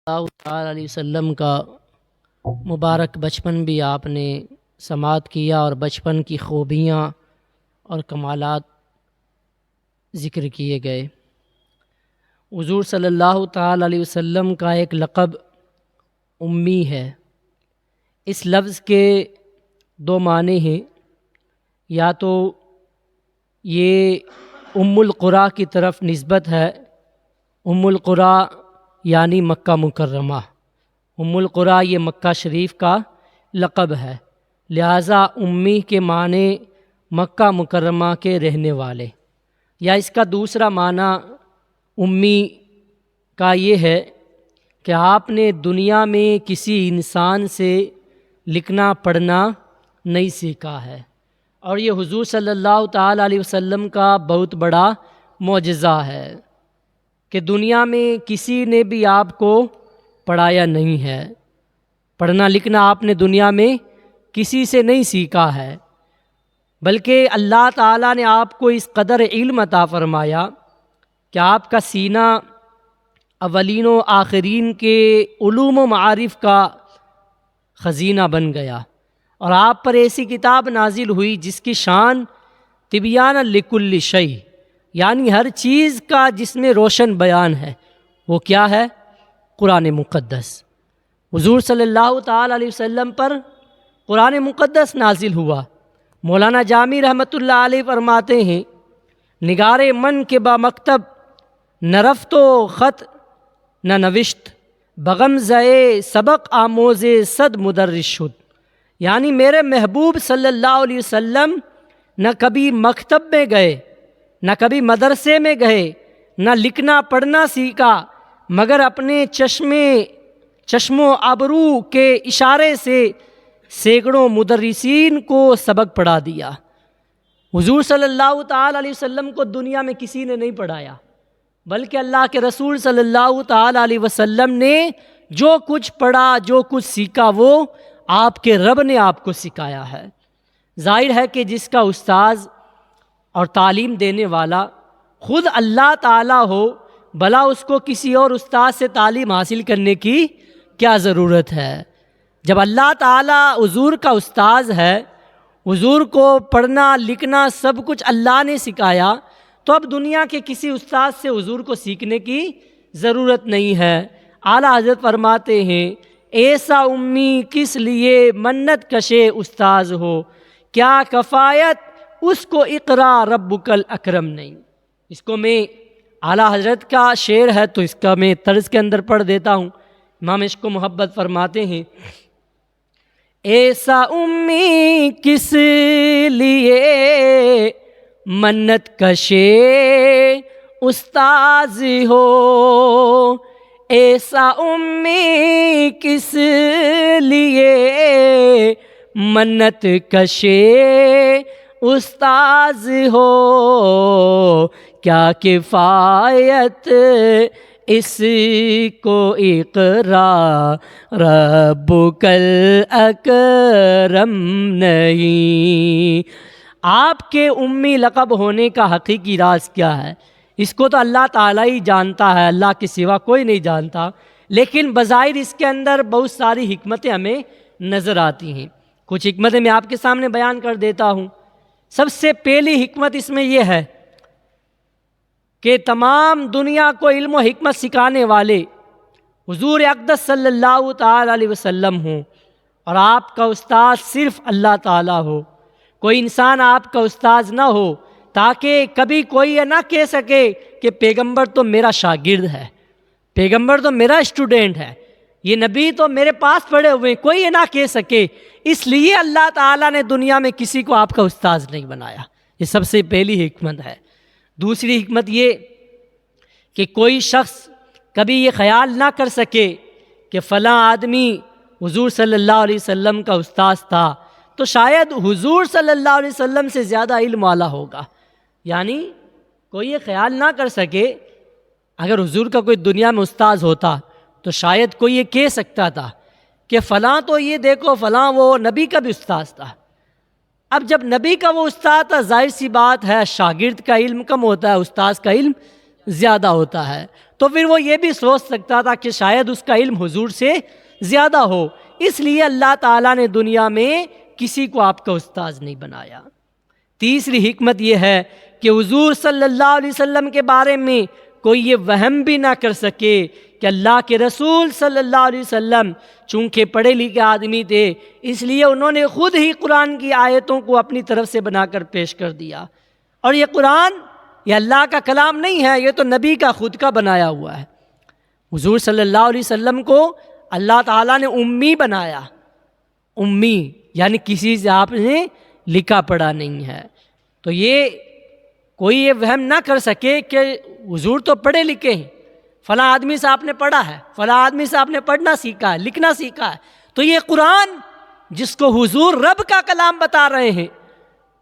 اللہ تعالیٰ علیہ وسلم کا مبارک بچپن بھی آپ نے سماعت کیا اور بچپن کی خوبیاں اور کمالات ذکر کیے گئے۔ حضور صلی اللہ تعالیٰ علیہ وسلم کا ایک لقب امی ہے۔ اس لفظ کے دو معنی ہیں، یا تو یہ ام القریٰ کی طرف نسبت ہے، ام القریٰ یعنی مکہ مکرمہ، ام القریٰ یہ مکہ شریف کا لقب ہے، لہٰذا امی کے معنی مکہ مکرمہ کے رہنے والے۔ یا اس کا دوسرا معنی امی کا یہ ہے کہ آپ نے دنیا میں کسی انسان سے لکھنا پڑھنا نہیں سیکھا ہے، اور یہ حضور صلی اللہ تعالیٰ علیہ وسلم کا بہت بڑا معجزہ ہے کہ دنیا میں کسی نے بھی آپ کو پڑھایا نہیں ہے، پڑھنا لکھنا آپ نے دنیا میں کسی سے نہیں سیکھا ہے، بلکہ اللہ تعالیٰ نے آپ کو اس قدر علم عطا فرمایا کہ آپ کا سینہ اولین و آخرین کے علوم و معارف کا خزینہ بن گیا، اور آپ پر ایسی کتاب نازل ہوئی جس کی شان تبیان لکل شیء، یعنی ہر چیز کا جس میں روشن بیان ہے، وہ کیا ہے؟ قرآن مقدس۔ حضور صلی اللہ تعالیٰ علیہ وسلم پر قرآن مقدس نازل ہوا۔ مولانا جامی رحمۃ اللہ علیہ فرماتے ہیں، نگار من کے با مکتب نہ رفت و خط نہ نوشت، بغمزہ سبق آموز صد مدرس شد، یعنی میرے محبوب صلی اللہ علیہ وسلم نہ کبھی مکتب میں گئے، نہ کبھی مدرسے میں گئے، نہ لکھنا پڑھنا سیکھا، مگر اپنے چشم و ابرو کے اشارے سے سینکڑوں مدرسین کو سبق پڑھا دیا۔ حضور صلی اللہ تعالیٰ علیہ وسلم کو دنیا میں کسی نے نہیں پڑھایا، بلکہ اللہ کے رسول صلی اللہ تعالیٰ علیہ وسلم نے جو کچھ پڑھا، جو کچھ سیکھا، وہ آپ کے رب نے آپ کو سکھایا ہے۔ ظاہر ہے کہ جس کا استاذ اور تعلیم دینے والا خود اللہ تعالیٰ ہو، بھلا اس کو کسی اور استاذ سے تعلیم حاصل کرنے کی کیا ضرورت ہے؟ جب اللہ تعالیٰ حضور کا استاذ ہے، حضور کو پڑھنا لکھنا سب کچھ اللہ نے سکھایا، تو اب دنیا کے کسی استاذ سے حضور کو سیکھنے کی ضرورت نہیں ہے۔ اعلیٰ حضرت فرماتے ہیں، ایسا امی کس لیے منت کشے استاذ ہو، کیا کفایت اس کو اقرا ربک الاکرم نہیں۔ اس کو میں اعلیٰ حضرت کا شعر ہے تو اس کا میں طرز کے اندر پڑھ دیتا ہوں۔ امام عشق و محبت فرماتے ہیں، ایسا امی کس لیے منت کشے استاذ ہو، ایسا امی کس لیے منت کشے استاذ ہو، کیا کفایت اس کو اقرا ربک الاکرم نہیں۔ آپ کے امی لقب ہونے کا حقیقی راز کیا ہے؟ اس کو تو اللہ تعالیٰ ہی جانتا ہے، اللہ کے سوا کوئی نہیں جانتا، لیکن بظاہر اس کے اندر بہت ساری حکمتیں ہمیں نظر آتی ہیں۔ کچھ حکمتیں میں آپ کے سامنے بیان کر دیتا ہوں۔ سب سے پہلی حکمت اس میں یہ ہے کہ تمام دنیا کو علم و حکمت سکھانے والے حضور اقدس صلی اللہ تعالیٰ علیہ وسلم ہوں، اور آپ کا استاذ صرف اللہ تعالیٰ ہو، کوئی انسان آپ کا استاذ نہ ہو، تاکہ کبھی کوئی یہ نہ کہہ سکے کہ پیغمبر تو میرا شاگرد ہے، پیغمبر تو میرا اسٹوڈنٹ ہے، یہ نبی تو میرے پاس پڑھے ہوئے ہیں، کوئی یہ نہ کہہ سکے۔ اس لیے اللہ تعالیٰ نے دنیا میں کسی کو آپ کا استاذ نہیں بنایا۔ یہ سب سے پہلی حکمت ہے۔ دوسری حکمت یہ کہ کوئی شخص کبھی یہ خیال نہ کر سکے کہ فلاں آدمی حضور صلی اللہ علیہ وسلم کا استاذ تھا تو شاید حضور صلی اللہ علیہ وسلم سے زیادہ علم والا ہوگا، یعنی کوئی یہ خیال نہ کر سکے اگر حضور کا کوئی دنیا میں استاذ ہوتا تو شاید کوئی یہ کہہ سکتا تھا کہ فلاں تو یہ دیکھو فلاں وہ نبی کا بھی استاذ تھا۔ اب جب نبی کا وہ استاد تھا، ظاہر سی بات ہے شاگرد کا علم کم ہوتا ہے، استاذ کا علم زیادہ ہوتا ہے، تو پھر وہ یہ بھی سوچ سکتا تھا کہ شاید اس کا علم حضور سے زیادہ ہو، اس لیے اللہ تعالیٰ نے دنیا میں کسی کو آپ کا استاذ نہیں بنایا۔ تیسری حکمت یہ ہے کہ حضور صلی اللہ علیہ وسلم کے بارے میں کوئی یہ وہم بھی نہ کر سکے کہ اللہ کے رسول صلی اللہ علیہ وسلم چونکہ پڑھے لکھے آدمی تھے، اس لیے انہوں نے خود ہی قرآن کی آیتوں کو اپنی طرف سے بنا کر پیش کر دیا، اور یہ قرآن یہ اللہ کا کلام نہیں ہے، یہ تو نبی کا خود کا بنایا ہوا ہے۔ حضور صلی اللہ علیہ وسلم کو اللہ تعالیٰ نے امی بنایا، امی یعنی کسی سے آپ نے لکھا پڑھا نہیں ہے۔ تو یہ کوئی یہ وہم نہ کر سکے کہ حضور تو پڑھے لکھے ہیں، فلاں آدمی سے آپ نے پڑھا ہے، فلاں آدمی سے آپ نے پڑھنا سیکھا ہے، لکھنا سیکھا ہے، تو یہ قرآن جس کو حضور رب کا کلام بتا رہے ہیں،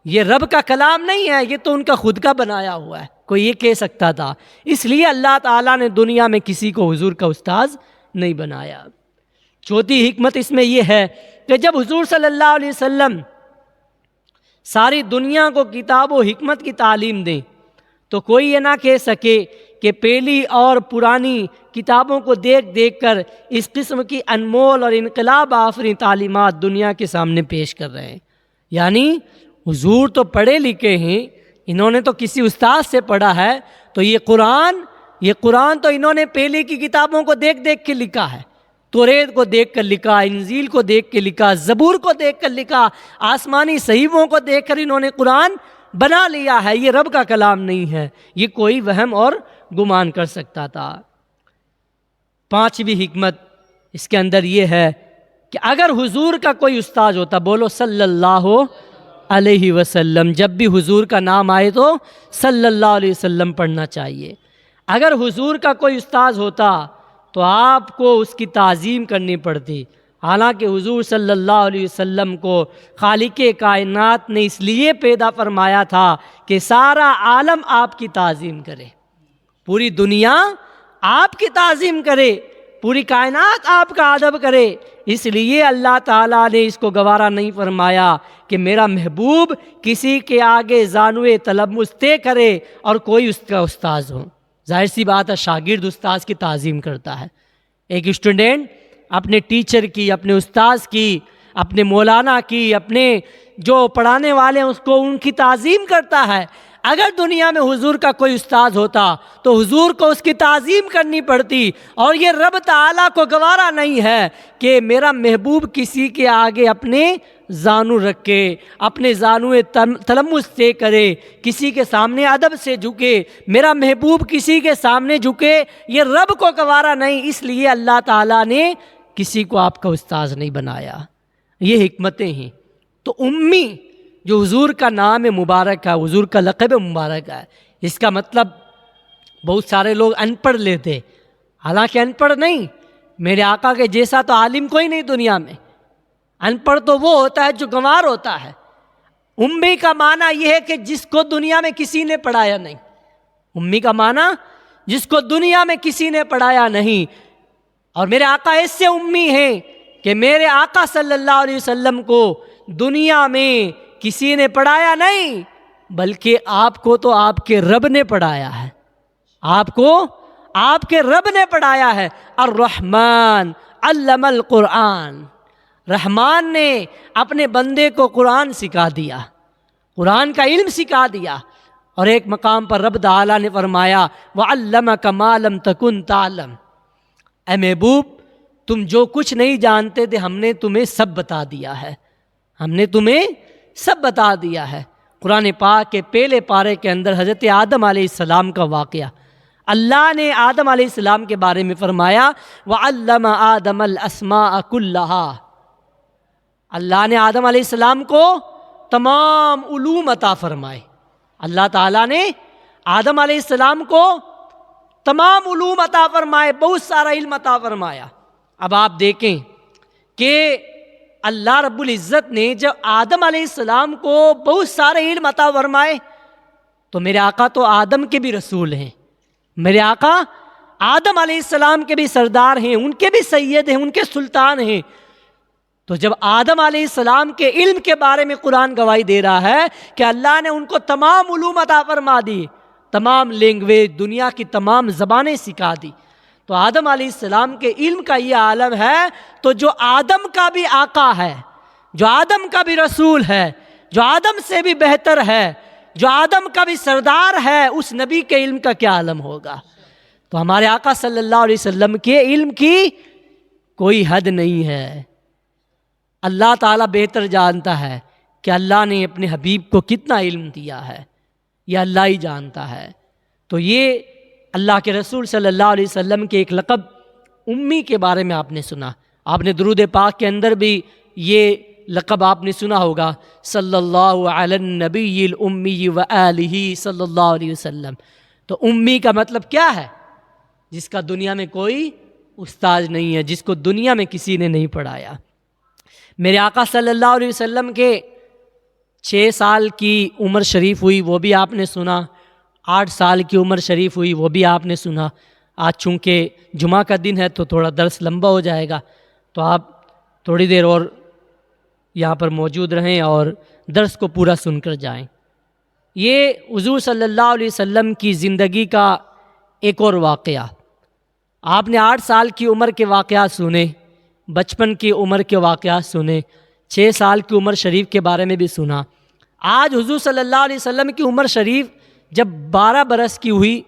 یہ رب کا کلام نہیں ہے، یہ تو ان کا خود کا بنایا ہوا ہے، کوئی یہ کہہ سکتا تھا۔ اس لیے اللہ تعالیٰ نے دنیا میں کسی کو حضور کا استاذ نہیں بنایا۔ چوتھی حکمت اس میں یہ ہے کہ جب حضور صلی اللہ علیہ وسلم ساری دنیا کو کتاب و حکمت کی تعلیم دیں تو کوئی یہ نہ کہہ سکے کہ پہلی اور پرانی کتابوں کو دیکھ دیکھ کر اس قسم کی انمول اور انقلاب آفریں تعلیمات دنیا کے سامنے پیش کر رہے ہیں۔ یعنی حضور تو پڑھے لکھے ہیں، انہوں نے تو کسی استاد سے پڑھا ہے، تو یہ قرآن تو انہوں نے پہلے کی کتابوں کو دیکھ دیکھ کے لکھا ہے، توریت کو دیکھ کر لکھا، انجیل کو دیکھ کے لکھا، زبور کو دیکھ کر لکھا، آسمانی صحیفوں کو دیکھ کر انہوں نے قرآن بنا لیا ہے، یہ رب کا کلام نہیں ہے، یہ کوئی وہم اور گمان کر سکتا تھا۔ پانچویں حکمت اس کے اندر یہ ہے کہ اگر حضور کا کوئی استاد ہوتا، بولو صلی اللہ علیہ وسلم، جب بھی حضور کا نام آئے تو صلی اللہ علیہ وسلم پڑھنا چاہیے۔ اگر حضور کا کوئی استاد ہوتا تو آپ کو اس کی تعظیم کرنی پڑتی، حالانکہ حضور صلی اللہ علیہ وسلم کو خالق کائنات نے اس لیے پیدا فرمایا تھا کہ سارا عالم آپ کی تعظیم کرے، پوری دنیا آپ کی تعظیم کرے، پوری کائنات آپ کا ادب کرے۔ اس لیے اللہ تعالیٰ نے اس کو گوارا نہیں فرمایا کہ میرا محبوب کسی کے آگے زانوے تلمس طے کرے اور کوئی اس کا استاذ ہو۔ ظاہر سی بات ہے شاگرد استاذ کی تعظیم کرتا ہے، ایک اسٹوڈنٹ اپنے ٹیچر کی، اپنے استاذ کی، اپنے مولانا کی، اپنے جو پڑھانے والے ہیں اس کو ان کی تعظیم کرتا ہے۔ اگر دنیا میں حضور کا کوئی استاذ ہوتا تو حضور کو اس کی تعظیم کرنی پڑتی، اور یہ رب تعالیٰ کو گوارا نہیں ہے کہ میرا محبوب کسی کے آگے اپنے زانو رکھے، اپنے زانوے تلمس سے کرے، کسی کے سامنے ادب سے جھکے، میرا محبوب کسی کے سامنے جھکے، یہ رب کو گوارا نہیں۔ اس لیے اللہ تعالیٰ نے کسی کو آپ کا استاذ نہیں بنایا۔ یہ حکمتیں ہیں۔ تو امی جو حضور کا نام مبارک ہے، حضور کا لقب مبارک ہے، اس کا مطلب بہت سارے لوگ ان پڑھ لیتے، حالانکہ ان پڑھ نہیں، میرے آقا کے جیسا تو عالم کوئی نہیں دنیا میں۔ ان پڑھ تو وہ ہوتا ہے جو گنوار ہوتا ہے۔ امی کا معنی یہ ہے کہ جس کو دنیا میں کسی نے پڑھایا نہیں، امی کا معنی جس کو دنیا میں کسی نے پڑھایا نہیں۔ اور میرے آقا ایسے امی ہیں کہ میرے آقا صلی اللہ علیہ وسلم کو دنیا میں کسی نے پڑھایا نہیں، بلکہ آپ کو تو آپ کے رب نے پڑھایا ہے، آپ کو آپ کے رب نے پڑھایا ہے۔ الرحمن علم القرآن، رحمان نے اپنے بندے کو قرآن سکھا دیا، قرآن کا علم سکھا دیا۔ اور ایک مقام پر رب تعالیٰ نے فرمایا وَعَلَّمَكَ مَا لَمْ تَكُنْ تَعْلَمْ، اے محبوب تم جو کچھ نہیں جانتے تھے ہم نے تمہیں سب بتا دیا ہے، ہم نے تمہیں سب بتا دیا ہے۔ قرآن پاک کے پہلے پارے کے اندر حضرت آدم علیہ السلام کا واقعہ، اللہ نے آدم علیہ السلام کے بارے میں فرمایا وَعَلَّمَ آدَمَ الْأَسْمَاءَ كُلَّهَا، اللہ نے آدم علیہ السلام کو تمام علوم عطا فرمائے۔ اللہ تعالیٰ نے آدم علیہ السلام کو تمام علوم عطا فرمائے، بہت سارا علم عطا فرمایا۔ اب آپ دیکھیں کہ اللہ رب العزت نے جب آدم علیہ السلام کو بہت سارے علم عطا فرمائے تو میرے آقا تو آدم کے بھی رسول ہیں، میرے آقا آدم علیہ السلام کے بھی سردار ہیں، ان کے بھی سید ہیں، ان کے سلطان ہیں۔ تو جب آدم علیہ السلام کے علم کے بارے میں قرآن گواہی دے رہا ہے کہ اللہ نے ان کو تمام علوم عطا فرما دی، تمام لینگویج، دنیا کی تمام زبانیں سکھا دی۔ تو آدم علیہ السلام کے علم کا یہ عالم ہے، تو جو آدم کا بھی آقا ہے، جو آدم کا بھی رسول ہے، جو آدم سے بھی بہتر ہے، جو آدم کا بھی سردار ہے، اس نبی کے علم کا کیا عالم ہوگا؟ تو ہمارے آقا صلی اللہ علیہ وسلم کے علم کی کوئی حد نہیں ہے۔ اللہ تعالیٰ بہتر جانتا ہے کہ اللہ نے اپنے حبیب کو کتنا علم دیا ہے، یہ اللہ ہی جانتا ہے۔ تو یہ اللہ کے رسول صلی اللہ علیہ وسلم کے ایک لقب امی کے بارے میں آپ نے سنا، آپ نے درود پاک کے اندر بھی یہ لقب آپ نے سنا ہوگا، صلی اللہ علی النبی الامی و آلہ صلی اللہ علیہ وسلم۔ تو امی کا مطلب کیا ہے؟ جس کا دنیا میں کوئی استاد نہیں ہے، جس کو دنیا میں کسی نے نہیں پڑھایا۔ میرے آقا صلی اللہ علیہ وسلم کے 6 سال کی عمر شریف ہوئی، وہ بھی آپ نے سنا۔ 8 سال کی عمر شریف ہوئی، وہ بھی آپ نے سنا۔ آج چونکہ جمعہ کا دن ہے تو تھوڑا درس لمبا ہو جائے گا، تو آپ تھوڑی دیر اور یہاں پر موجود رہیں اور درس کو پورا سن کر جائیں۔ یہ حضور صلی اللہ علیہ وسلم کی زندگی کا ایک اور واقعہ۔ آپ نے 8 سال کی عمر کے واقعات سنے، بچپن کی عمر کے واقعات سنے، 6 سال کی عمر شریف کے بارے میں بھی سنا۔ آج حضور صلی اللہ علیہ وسلم کی عمر شریف جب 12 برس کی ہوئی،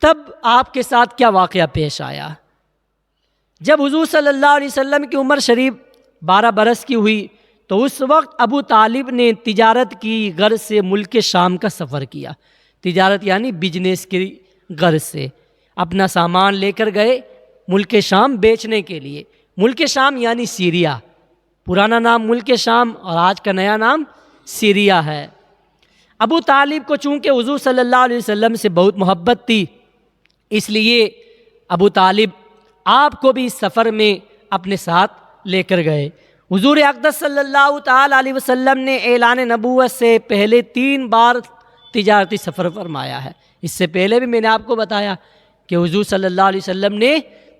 تب آپ کے ساتھ کیا واقعہ پیش آیا؟ جب حضور صلی اللہ علیہ وسلم کی عمر شریف 12 برس کی ہوئی تو اس وقت ابو طالب نے تجارت کی غرض سے ملک شام کا سفر کیا۔ تجارت یعنی بزنس کی غرض سے اپنا سامان لے کر گئے ملک شام بیچنے کے لیے۔ ملک شام یعنی سیریا، پرانا نام ملک شام اور آج کا نیا نام سیریا ہے۔ ابو طالب کو چونکہ حضور صلی اللہ علیہ وسلم سے بہت محبت تھی، اس لیے ابو طالب آپ کو بھی اس سفر میں اپنے ساتھ لے کر گئے۔ حضور اقدس صلی اللہ تعالی علیہ وسلم نے اعلان نبوت سے پہلے 3 بار تجارتی سفر فرمایا ہے۔ اس سے پہلے بھی میں نے آپ کو بتایا کہ حضور صلی اللہ علیہ وسلم نے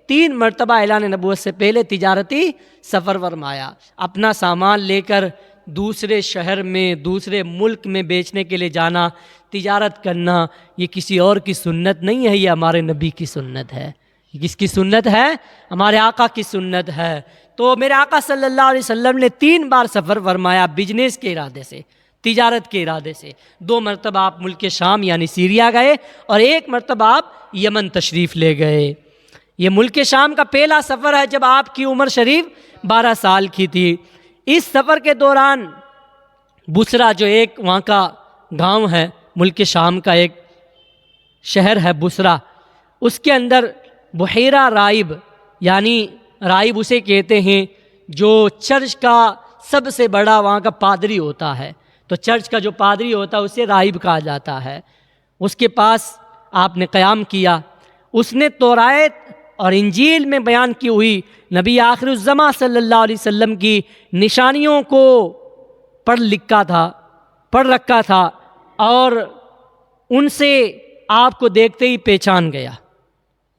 3 مرتبہ اعلان نبوت سے پہلے تجارتی سفر فرمایا۔ اپنا سامان لے کر دوسرے شہر میں، دوسرے ملک میں بیچنے کے لیے جانا، تجارت کرنا، یہ کسی اور کی سنت نہیں ہے، یہ ہمارے نبی کی سنت ہے۔ یہ کس کی سنت ہے؟ ہمارے آقا کی سنت ہے۔ تو میرے آقا صلی اللہ علیہ وسلم نے 3 بار سفر فرمایا بزنس کے ارادے سے، تجارت کے ارادے سے۔ 2 مرتبہ آپ ملک شام یعنی سیریا گئے اور 1 مرتبہ آپ یمن تشریف لے گئے۔ یہ ملک شام کا پہلا سفر ہے جب آپ کی عمر شریف 12 سال کی تھی۔ اس سفر کے دوران بصرہ جو ایک وہاں کا گاؤں ہے، ملک شام کا ایک شہر ہے بصرہ، اس کے اندر بحیرہ راہب یعنی راہب اسے کہتے ہیں جو چرچ کا سب سے بڑا وہاں کا پادری ہوتا ہے۔ تو چرچ کا جو پادری ہوتا ہے اسے راہب کہا جاتا ہے۔ اس کے پاس آپ نے قیام کیا۔ اس نے توراۃ اور انجیل میں بیان کی ہوئی نبی آخر الزماں صلی اللہ علیہ وسلم کی نشانیوں کو پڑھ رکھا تھا اور ان سے آپ کو دیکھتے ہی پہچان گیا۔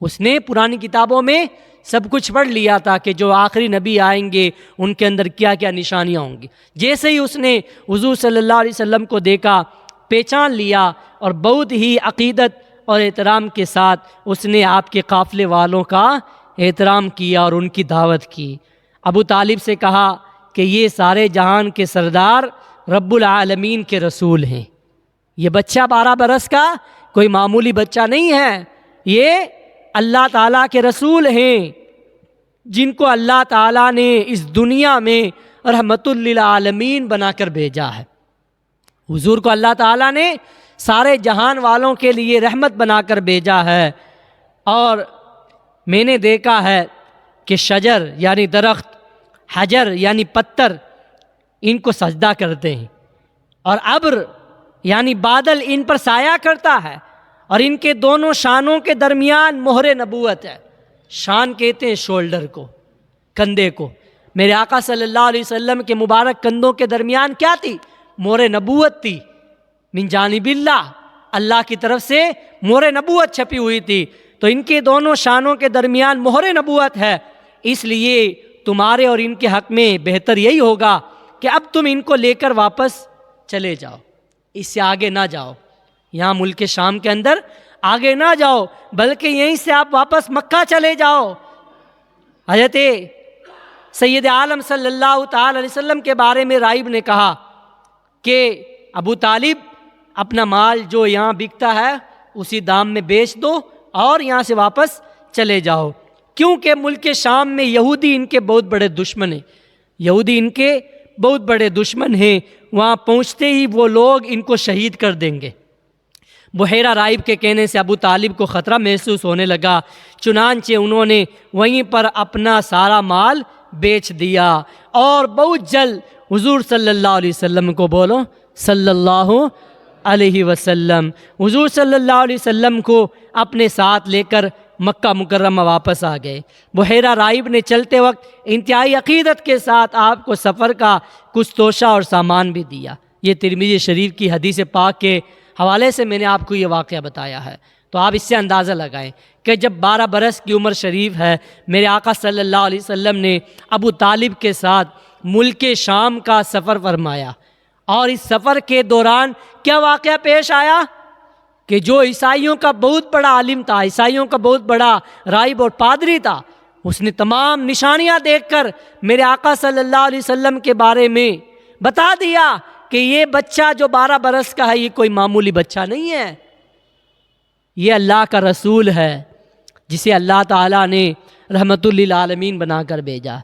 اس نے پرانی کتابوں میں سب کچھ پڑھ لیا تھا کہ جو آخری نبی آئیں گے ان کے اندر کیا کیا نشانیاں ہوں گی۔ جیسے ہی اس نے حضور صلی اللہ علیہ وسلم کو دیکھا، پہچان لیا اور بہت ہی عقیدت اور احترام کے ساتھ اس نے آپ کے قافلے والوں کا احترام کیا اور ان کی دعوت کی۔ ابو طالب سے کہا کہ یہ سارے جہان کے سردار رب العالمین کے رسول ہیں۔ یہ بچہ 12 برس کا کوئی معمولی بچہ نہیں ہے، یہ اللہ تعالیٰ کے رسول ہیں جن کو اللہ تعالیٰ نے اس دنیا میں رحمت للعالمین بنا کر بھیجا ہے۔ حضور کو اللہ تعالیٰ نے سارے جہان والوں کے لیے رحمت بنا کر بھیجا ہے۔ اور میں نے دیکھا ہے کہ شجر یعنی درخت، حجر یعنی پتھر ان کو سجدہ کرتے ہیں، اور ابر یعنی بادل ان پر سایہ کرتا ہے، اور ان کے دونوں شانوں کے درمیان مہر نبوت ہے۔ شان کہتے ہیں شولڈر کو، کندھے کو۔ میرے آقا صلی اللہ علیہ وسلم کے مبارک کندھوں کے درمیان کیا تھی؟ مہر نبوت تھی۔ من جانب اللہ، اللہ کی طرف سے مہر نبوت چھپی ہوئی تھی۔ تو ان کے دونوں شانوں کے درمیان مہر نبوت ہے، اس لیے تمہارے اور ان کے حق میں بہتر یہی ہوگا کہ اب تم ان کو لے کر واپس چلے جاؤ، اس سے آگے نہ جاؤ۔ یہاں ملک شام کے اندر آگے نہ جاؤ، بلکہ یہیں سے آپ واپس مکہ چلے جاؤ۔ حضرت سید عالم صلی اللہ تعالی علیہ وسلم کے بارے میں رائب نے کہا کہ ابو طالب اپنا مال جو یہاں بکتا ہے اسی دام میں بیچ دو اور یہاں سے واپس چلے جاؤ، کیونکہ ملک شام میں یہودی ان کے بہت بڑے دشمن ہیں، یہودی ان کے بہت بڑے دشمن ہیں، وہاں پہنچتے ہی وہ لوگ ان کو شہید کر دیں گے۔ بحیرہ رائب کے کہنے سے ابو طالب کو خطرہ محسوس ہونے لگا، چنانچہ انہوں نے وہیں پر اپنا سارا مال بیچ دیا، اور بہت جلد حضور صلی اللہ علیہ وسلم کو بولو صلی اللہ علیہ وسلم، حضور صلی اللہ علیہ وسلم کو اپنے ساتھ لے کر مکہ مکرمہ واپس آ گئے۔ بحیرہ رائب نے چلتے وقت انتہائی عقیدت کے ساتھ آپ کو سفر کا کچھ توشہ اور سامان بھی دیا۔ یہ ترمذی شریف کی حدیث پاک کے حوالے سے میں نے آپ کو یہ واقعہ بتایا ہے، تو آپ اس سے اندازہ لگائیں کہ جب 12 برس کی عمر شریف ہے، میرے آقا صلی اللہ علیہ وسلم نے ابو طالب کے ساتھ ملک شام کا سفر فرمایا، اور اس سفر کے دوران کیا واقعہ پیش آیا کہ جو عیسائیوں کا بہت بڑا عالم تھا، عیسائیوں کا بہت بڑا راہب اور پادری تھا، اس نے تمام نشانیاں دیکھ کر میرے آقا صلی اللہ علیہ وسلم کے بارے میں بتا دیا کہ یہ بچہ جو 12 برس کا ہے یہ کوئی معمولی بچہ نہیں ہے، یہ اللہ کا رسول ہے جسے اللہ تعالیٰ نے رحمت للعالمین بنا کر بھیجا۔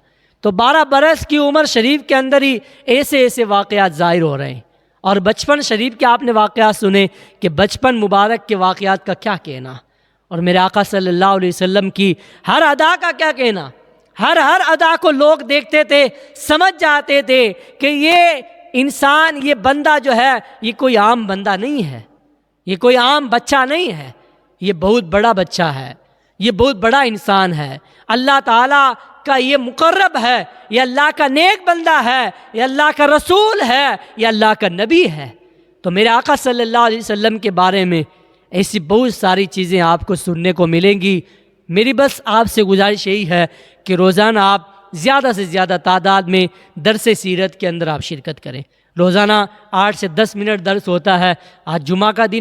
تو 12 برس کی عمر شریف کے اندر ہی ایسے ایسے واقعات ظاہر ہو رہے ہیں، اور بچپن شریف کے آپ نے واقعات سنے کہ بچپن مبارک کے واقعات کا کیا کہنا، اور میرے آقا صلی اللہ علیہ وسلم کی ہر ادا کا کیا کہنا۔ ہر ادا کو لوگ دیکھتے تھے، سمجھ جاتے تھے کہ یہ انسان، یہ بندہ جو ہے یہ کوئی عام بندہ نہیں ہے، یہ کوئی عام بچہ نہیں ہے، یہ بہت بڑا بچہ ہے، یہ بہت بڑا انسان ہے، اللہ تعالیٰ کا یہ مقرب ہے، یہ اللہ کا نیک بندہ ہے، یہ اللہ کا رسول ہے، یہ اللہ کا نبی ہے۔ تو میرے آقا صلی اللہ علیہ وسلم کے بارے میں ایسی بہت ساری چیزیں آپ کو سننے کو ملیں گی۔ میری بس آپ سے گزارش یہی ہے کہ روزانہ آپ زیادہ سے زیادہ تعداد میں درس سیرت کے اندر آپ شرکت کریں۔ روزانہ 8 سے 10 منٹ درس ہوتا ہے۔ آج جمعہ کا دن